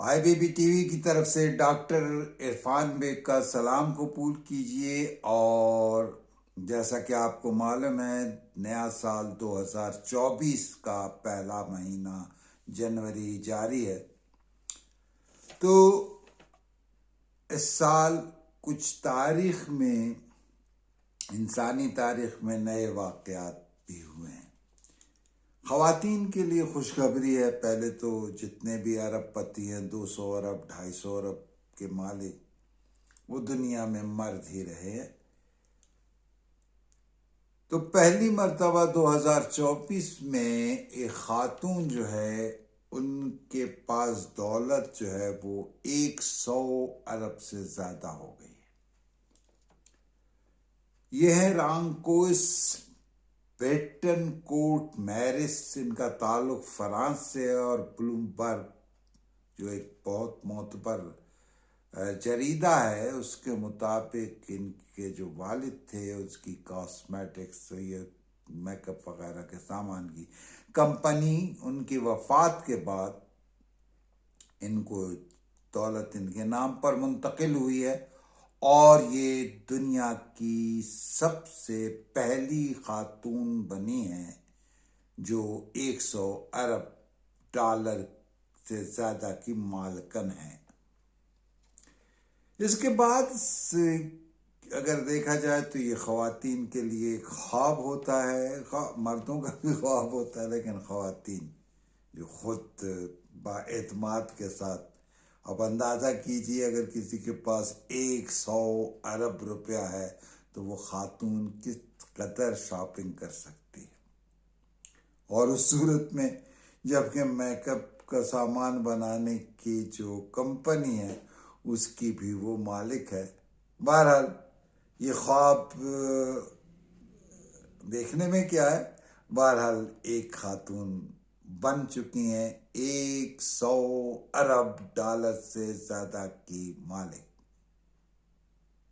آئی B B T V کی طرف سے ڈاکٹر عرفان بیگ کا سلام قبول کیجئے۔ اور جیسا کہ آپ کو معلوم ہے، نیا سال 2024 کا پہلا مہینہ جنوری جاری ہے، تو اس سال کچھ تاریخ میں، انسانی تاریخ میں نئے واقعات بھی ہوئے ہیں۔ خواتین کے لیے خوشخبری ہے۔ پہلے تو جتنے بھی ارب پتی ہیں، 200 ارب 250 ارب کے مالک، وہ دنیا میں مرد ہی رہے ہیں۔ تو پہلی مرتبہ 2024 میں ایک خاتون جو ہے، ان کے پاس دولت جو ہے وہ 100 ارب سے زیادہ ہو گئی ہے۔ یہ ہے رانکوس بیٹن کوٹ میرس، ان کا تعلق فرانس سے ہے، اور بلومبرگ جو ایک بہت معتبر جریدہ ہے، اس کے مطابق ان کے جو والد تھے، اس کی کاسمیٹکس، یہ میک اپ وغیرہ کے سامان کی کمپنی، ان کی وفات کے بعد ان کو دولت ان کے نام پر منتقل ہوئی ہے، اور یہ دنیا کی سب سے پہلی خاتون بنی ہے جو 100 ارب ڈالر سے زیادہ کی مالکن ہے۔ اس کے بعد اگر دیکھا جائے تو یہ خواتین کے لیے ایک خواب ہوتا ہے، مردوں کا بھی خواب ہوتا ہے، لیکن خواتین جو خود با اعتماد کے ساتھ، اب اندازہ کیجئے اگر کسی کے پاس 100 ارب روپیہ ہے تو وہ خاتون کس قدر شاپنگ کر سکتی ہے، اور اس صورت میں جبکہ میک اپ کا سامان بنانے کی جو کمپنی ہے اس کی بھی وہ مالک ہے۔ بہرحال یہ خواب دیکھنے میں کیا ہے، بہرحال ایک خاتون بن چکی ہیں 100 ارب ڈالر سے زیادہ کی مالک۔